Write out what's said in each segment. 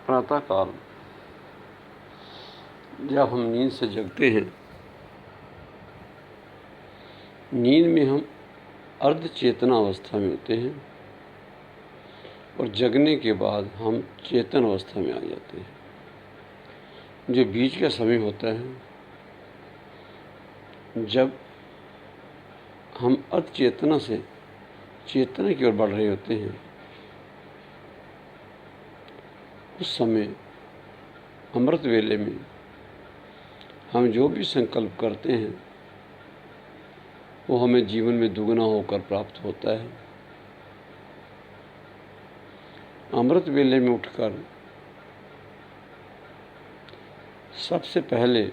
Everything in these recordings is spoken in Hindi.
प्रातःकाल जब हम नींद से जगते हैं, नींद में हम अर्ध चेतना अवस्था में होते हैं और जगने के बाद हम चेतन अवस्था में आ जाते हैं। जो बीच का समय होता है, जब हम अर्ध चेतना से चेतना की ओर बढ़ रहे होते हैं, उस समय अमृत वेले में हम जो भी संकल्प करते हैं वो हमें जीवन में दुगना होकर प्राप्त होता है। अमृत वेले में उठकर सबसे पहले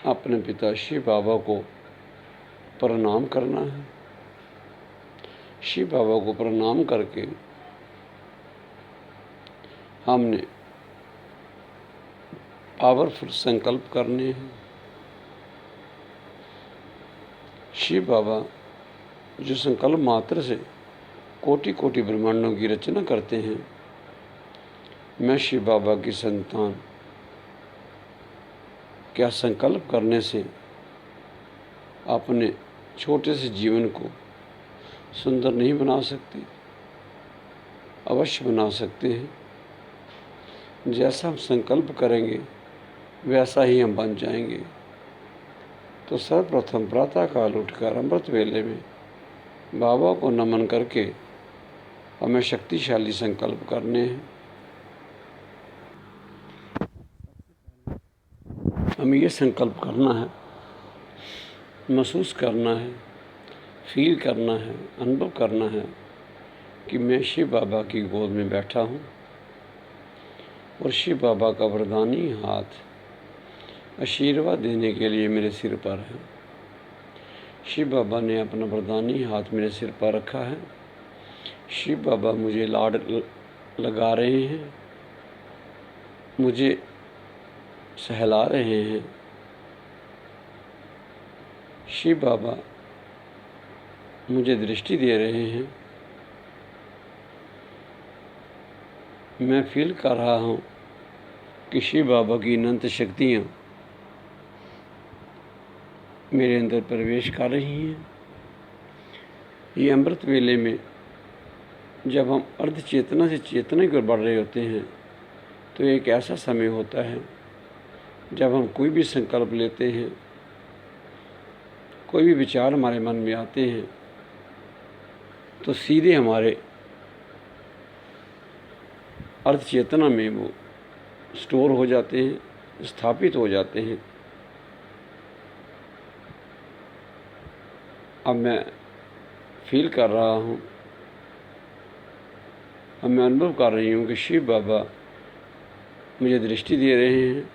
अपने पिता शिव बाबा को प्रणाम करना है। शिव बाबा को प्रणाम करके हमने पावरफुल संकल्प करने हैं। शिव बाबा जो संकल्प मात्र से कोटि कोटि ब्रह्मांडों की रचना करते हैं, मैं शिव बाबा की संतान क्या संकल्प करने से अपने छोटे से जीवन को सुंदर नहीं बना सकते? अवश्य बना सकते हैं। जैसा हम संकल्प करेंगे वैसा ही हम बन जाएंगे। तो सर्वप्रथम प्रातःकाल उठकर अमृत वेले में बाबा को नमन करके हमें शक्तिशाली संकल्प करने हैं। हमें ये संकल्प करना है, महसूस करना है, फील करना है, अनुभव करना है कि मैं शिव बाबा की गोद में बैठा हूँ और शिव बाबा का वरदानी हाथ आशीर्वाद देने के लिए मेरे सिर पर है। शिव बाबा ने अपना वरदानी हाथ मेरे सिर पर रखा है। शिव बाबा मुझे लाड लगा रहे हैं, मुझे सहला रहे हैं। शिव बाबा मुझे दृष्टि दे रहे हैं। मैं फील कर रहा हूँ कि शिव बाबा की अनंत शक्तियाँ मेरे अंदर प्रवेश कर रही हैं। ये अमृत वेले में जब हम अर्ध चेतना से चेतना की ओर बढ़ रहे होते हैं, तो एक ऐसा समय होता है जब हम कोई भी संकल्प लेते हैं, कोई भी विचार हमारे मन में आते हैं, तो सीधे हमारे अर्ध चेतना में वो स्टोर हो जाते हैं, स्थापित हो जाते हैं। अब मैं फील कर रहा हूँ, अब मैं अनुभव कर रही हूँ कि शिव बाबा मुझे दृष्टि दे रहे हैं।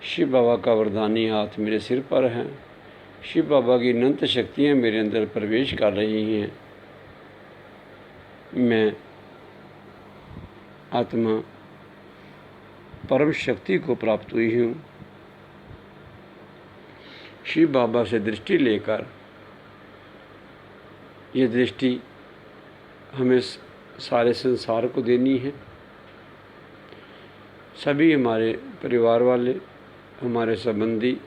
शिव बाबा का वरदानी हाथ मेरे सिर पर है। शिव बाबा की अनंत शक्तियाँ मेरे अंदर प्रवेश कर रही हैं। मैं आत्मा परम शक्ति को प्राप्त हुई हूँ। शिव बाबा से दृष्टि लेकर, ये दृष्टि हमें सारे संसार को देनी है। सभी हमारे परिवार वाले, हमारे संबंधी,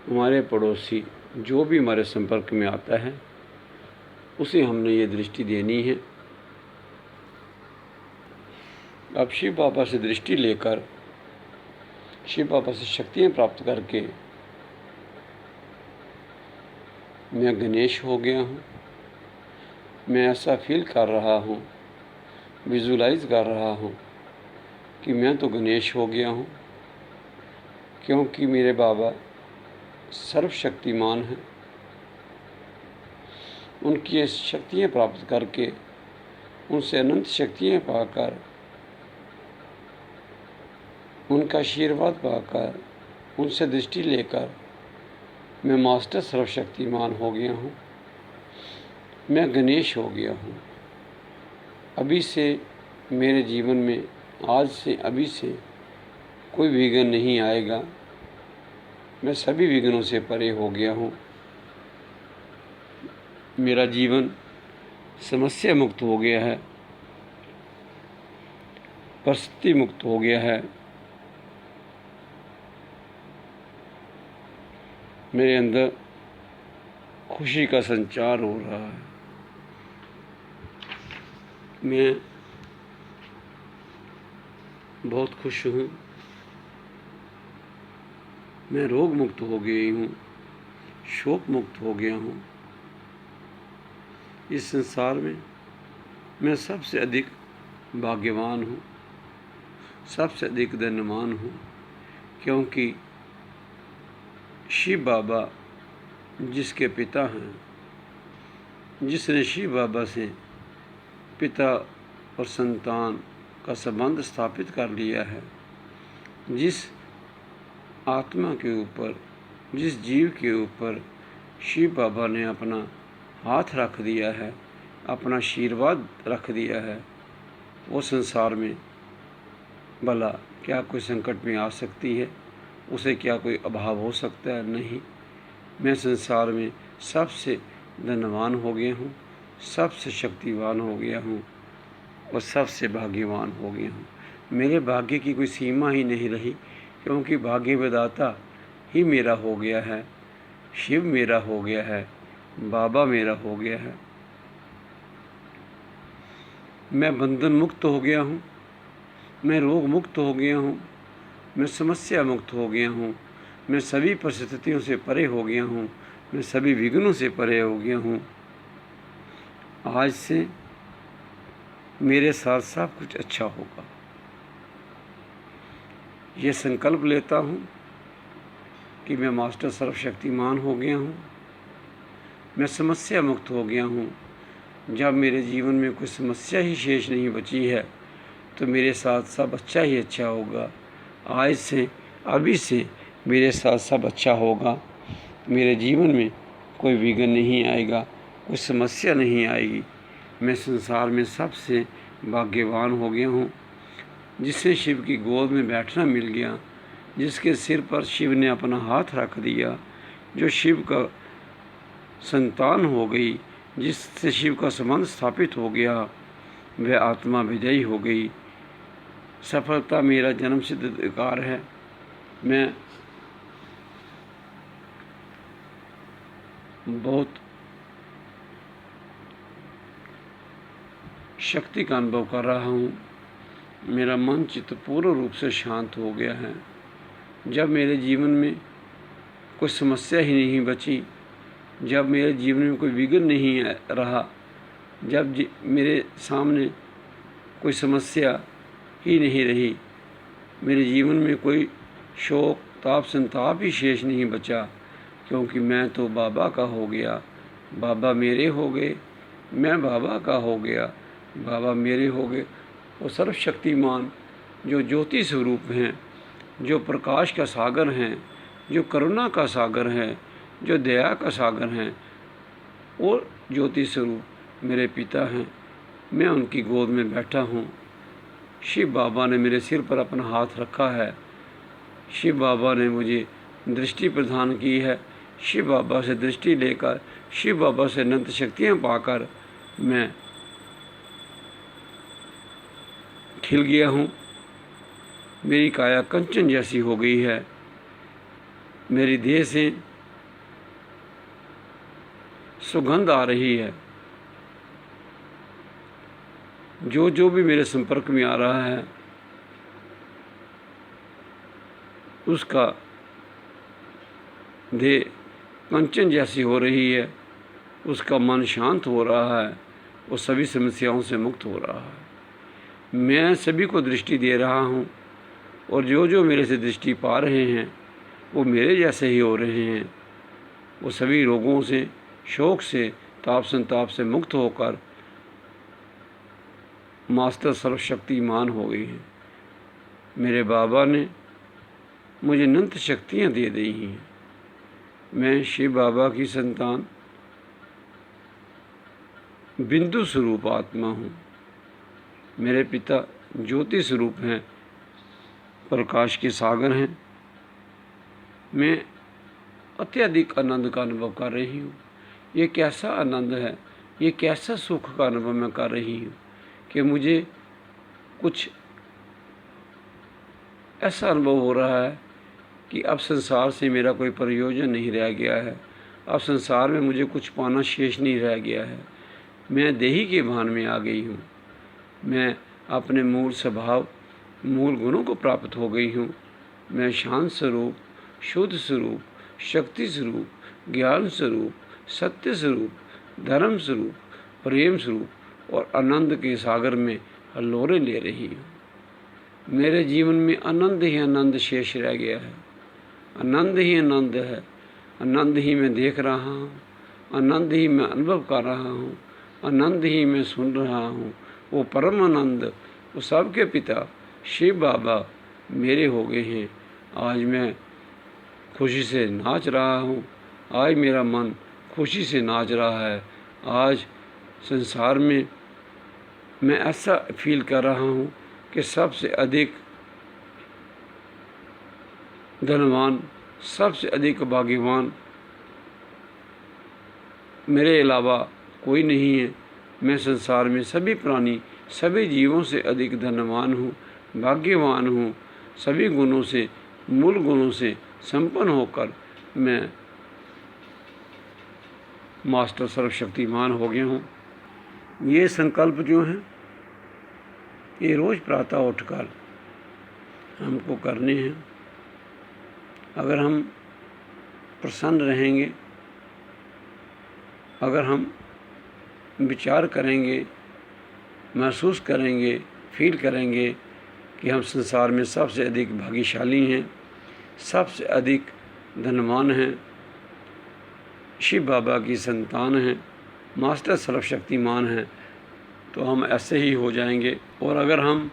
हमारे पड़ोसी, जो भी हमारे संपर्क में आता है, उसे हमने ये दृष्टि देनी है। अब शिव बाबा से दृष्टि लेकर, शिव बाबा से शक्तियाँ प्राप्त करके मैं गणेश हो गया हूँ। मैं ऐसा फील कर रहा हूँ, विजुलाइज कर रहा हूँ कि मैं तो गणेश हो गया हूँ, क्योंकि मेरे बाबा सर्वशक्तिमान हैं। उनकी ये शक्तियाँ प्राप्त करके, उनसे अनंत शक्तियाँ पाकर, उनका आशीर्वाद पाकर, उनसे दृष्टि लेकर मैं मास्टर सर्वशक्तिमान हो गया हूँ। मैं गणेश हो गया हूँ। अभी से मेरे जीवन में, आज से, अभी से कोई विघ्न नहीं आएगा। मैं सभी विघ्नों से परे हो गया हूँ। मेरा जीवन समस्या मुक्त हो गया है। परिस्थिति मुक्त हो गया है। मेरे अंदर खुशी का संचार हो रहा है। मैं बहुत खुश हूँ। मैं रोग मुक्त हो गई हूँ, शोक मुक्त हो गया हूँ। इस संसार में मैं सबसे अधिक भाग्यवान हूँ, सबसे अधिक धनवान हूँ, क्योंकि शिव बाबा जिसके पिता हैं, जिसने शिव बाबा से पिता और संतान का संबंध स्थापित कर लिया है, जिस आत्मा के ऊपर, जिस जीव के ऊपर शिव बाबा ने अपना हाथ रख दिया है, अपना आशीर्वाद रख दिया है, वो संसार में भला क्या कोई संकट में आ सकती है? उसे क्या कोई अभाव हो सकता है? नहीं। मैं संसार में सबसे धनवान हो गया हूँ, सबसे शक्तिवान हो गया हूँ और सबसे भाग्यवान हो गया हूँ। मेरे भाग्य की कोई सीमा ही नहीं रही, क्योंकि भाग्य विधाता ही मेरा हो गया है, शिव मेरा हो गया है, बाबा मेरा हो गया है। मैं बंधन मुक्त हो गया हूँ, मैं रोग मुक्त हो गया हूँ, मैं समस्या मुक्त हो गया हूँ, मैं सभी परिस्थितियों से परे हो गया हूँ, मैं सभी विघ्नों से परे हो गया हूँ। आज से मेरे साथ सब कुछ अच्छा होगा, ये संकल्प लेता हूँ कि मैं मास्टर सर्वशक्तिमान हो गया हूँ, मैं समस्या मुक्त हो गया हूँ। जब मेरे जीवन में कोई समस्या ही शेष नहीं बची है, तो मेरे साथ सब अच्छा ही अच्छा होगा। आज से, अभी से मेरे साथ सब अच्छा होगा। मेरे जीवन में कोई विघ्न नहीं आएगा, कोई समस्या नहीं आएगी। मैं संसार में सबसे भाग्यवान हो गया हूँ। जिसे शिव की गोद में बैठना मिल गया, जिसके सिर पर शिव ने अपना हाथ रख दिया, जो शिव का संतान हो गई, जिससे शिव का संबंध स्थापित हो गया, वह आत्मा विजयी हो गई। सफलता मेरा जन्मसिद्ध अधिकार है। मैं बहुत शक्ति का अनुभव कर रहा हूँ। मेरा मन चित्त पूर्ण रूप से शांत हो गया है। जब मेरे जीवन में कोई समस्या ही नहीं बची, जब मेरे जीवन में कोई विघ्न नहीं रहा, जब मेरे सामने कोई समस्या ही नहीं रही, मेरे जीवन में कोई शोक ताप संताप ही शेष नहीं बचा, क्योंकि मैं तो बाबा का हो गया, बाबा मेरे हो गए, मैं बाबा का हो गया, बाबा मेरे हो गए। वो सर्वशक्तिमान जो ज्योति स्वरूप हैं, जो प्रकाश का सागर हैं, जो करुणा का सागर हैं, जो दया का सागर हैं, और ज्योति स्वरूप मेरे पिता हैं। मैं उनकी गोद में बैठा हूँ। शिव बाबा ने मेरे सिर पर अपना हाथ रखा है। शिव बाबा ने मुझे दृष्टि प्रदान की है। शिव बाबा से दृष्टि लेकर, शिव बाबा से अनंत शक्तियाँ पाकर मैं खिल गया हूँ। मेरी काया कंचन जैसी हो गई है। मेरी देह से सुगंध आ रही है। जो जो भी मेरे संपर्क में आ रहा है, उसका देह कंचन जैसी हो रही है, उसका मन शांत हो रहा है, वो सभी समस्याओं से मुक्त हो रहा है। मैं सभी को दृष्टि दे रहा हूँ, और जो जो मेरे से दृष्टि पा रहे हैं वो मेरे जैसे ही हो रहे हैं। वो सभी रोगों से, शोक से, ताप संताप से मुक्त होकर मास्टर सर्वशक्तिमान हो गई हैं। मेरे बाबा ने मुझे अनंत शक्तियाँ दे दी हैं। मैं शिव बाबा की संतान, बिंदु स्वरूप आत्मा हूँ। मेरे पिता ज्योति स्वरूप हैं, प्रकाश के सागर हैं। मैं अत्यधिक आनंद का अनुभव कर रही हूँ। ये कैसा आनंद है, ये कैसा सुख का अनुभव मैं कर रही हूँ कि मुझे कुछ ऐसा अनुभव हो रहा है कि अब संसार से मेरा कोई प्रयोजन नहीं रह गया है। अब संसार में मुझे कुछ पाना शेष नहीं रह गया है। मैं देही के भान में आ गई हूँ। मैं अपने मूल स्वभाव, मूल गुणों को प्राप्त हो गई हूँ। मैं शांत स्वरूप, शुद्ध स्वरूप, शक्ति स्वरूप, ज्ञान स्वरूप, सत्य स्वरूप, धर्म स्वरूप, प्रेम स्वरूप और आनंद के सागर में हल्लोरे ले रही हूँ। मेरे जीवन में आनंद ही आनंद शेष रह गया है। आनंद ही आनंद है। आनंद ही मैं देख रहा हूँ, आनंद ही मैं अनुभव कर रहा हूँ, आनंद ही मैं सुन रहा हूँ। वो परम आनंद, वो सबके पिता शिव बाबा मेरे हो गए हैं। आज मैं खुशी से नाच रहा हूँ। आज मेरा मन खुशी से नाच रहा है। आज संसार में मैं ऐसा फील कर रहा हूँ कि सबसे अधिक धनवान, सबसे अधिक भाग्यवान मेरे अलावा कोई नहीं है। मैं संसार में सभी प्राणी, सभी जीवों से अधिक धनवान हूँ, भाग्यवान हूँ। सभी गुणों से, मूल गुणों से संपन्न होकर मैं मास्टर सर्वशक्तिमान हो गया हूँ। ये संकल्प जो हैं ये रोज़ प्रातः उठकर हमको करने हैं। अगर हम प्रसन्न रहेंगे, अगर हम विचार करेंगे, महसूस करेंगे, फील करेंगे कि हम संसार में सबसे अधिक भाग्यशाली हैं, सबसे अधिक धनवान हैं, शिव बाबा की संतान हैं, मास्टर सर्वशक्तिमान हैं, तो हम ऐसे ही हो जाएंगे। और अगर हम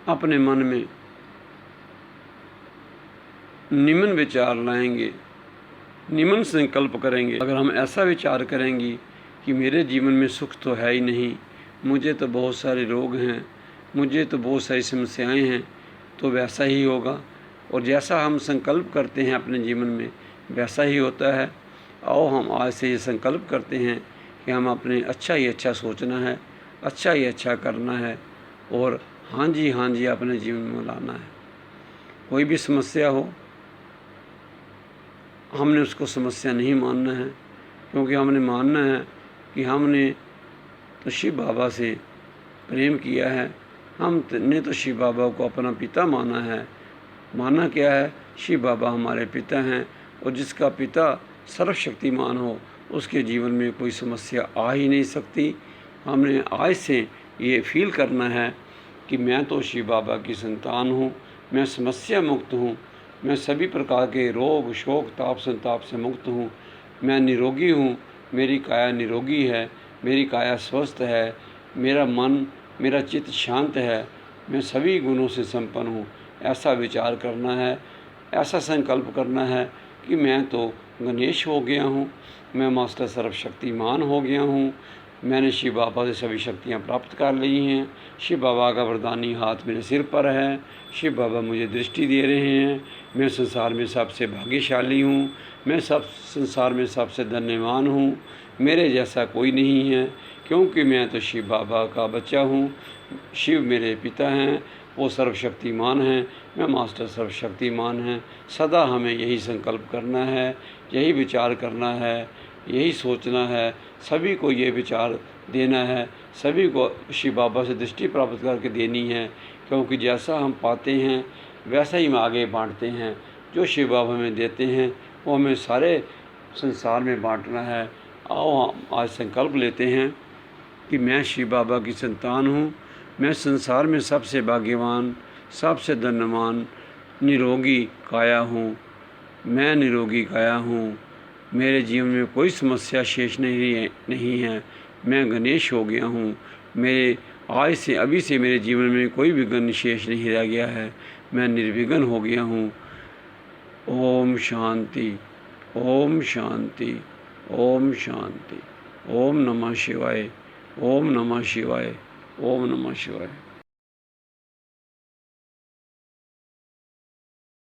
अपने मन में निम्न विचार लाएंगे, निम्न संकल्प करेंगे, अगर हम ऐसा विचार करेंगे कि मेरे जीवन में सुख तो है ही नहीं, मुझे तो बहुत सारे रोग हैं, मुझे तो बहुत सारी समस्याएं हैं, तो वैसा ही होगा। और जैसा हम संकल्प करते हैं अपने जीवन में वैसा ही होता है। आओ हम आज से ये संकल्प करते हैं कि हम अपने अच्छा ही अच्छा सोचना है, अच्छा ही अच्छा करना है और हाँ जी अपने जीवन में लाना है। कोई भी समस्या हो, हमने उसको समस्या नहीं मानना है, क्योंकि हमने मानना है कि हमने तो शिव बाबा से प्रेम किया है। हमने तो शिव बाबा को अपना पिता माना है। माना क्या है? शिव बाबा हमारे पिता हैं, और जिसका पिता सर्वशक्तिमान हो उसके जीवन में कोई समस्या आ ही नहीं सकती। हमने आज से ये फील करना है कि मैं तो शिव बाबा की संतान हूँ, मैं समस्या मुक्त हूँ, मैं सभी प्रकार के रोग, शोक, ताप, संताप से मुक्त हूँ, मैं निरोगी हूँ, मेरी काया निरोगी है, मेरी काया स्वस्थ है, मेरा मन, मेरा चित्त शांत है, मैं सभी गुणों से संपन्न हूँ। ऐसा विचार करना है, ऐसा संकल्प करना है कि मैं तो गणेश हो गया हूँ, मैं मास्टर सर्वशक्तिमान हो गया हूँ, मैंने शिव बाबा से सभी शक्तियाँ प्राप्त कर ली हैं। शिव बाबा का वरदानी हाथ मेरे सिर पर है, शिव बाबा मुझे दृष्टि दे रहे हैं। मैं संसार में सबसे भाग्यशाली हूँ, मैं संसार में सबसे धन्यवान हूँ। मेरे जैसा कोई नहीं है, क्योंकि मैं तो शिव बाबा का बच्चा हूँ। शिव मेरे पिता हैं, वो सर्वशक्तिमान हैं, मैं मास्टर सर्वशक्तिमान हैं। सदा हमें यही संकल्प करना है, यही विचार करना है, यही सोचना है, सभी को ये विचार देना है, सभी को शिव बाबा से दृष्टि प्राप्त करके देनी है, क्योंकि जैसा हम पाते हैं वैसा ही हम आगे बांटते हैं। जो शिव बाबा हमें देते हैं वो हमें सारे संसार में बांटना है। आओ हम आज संकल्प लेते हैं कि मैं शिव बाबा की संतान हूँ, मैं संसार में सबसे भाग्यवान, सबसे धनवान, निरोगी काया हूँ, मैं निरोगी काया हूँ, मेरे जीवन में कोई समस्या शेष नहीं है, मैं गणेश हो गया हूँ, मेरे आज से अभी से मेरे जीवन में कोई विघ्न शेष नहीं रह गया है, मैं निर्विघ्न हो गया हूँ। ओम शांति, ओम शांति, ओम शांति। ओम नमः शिवाय, ओम नमः शिवाय, ओम नमः शिवाय।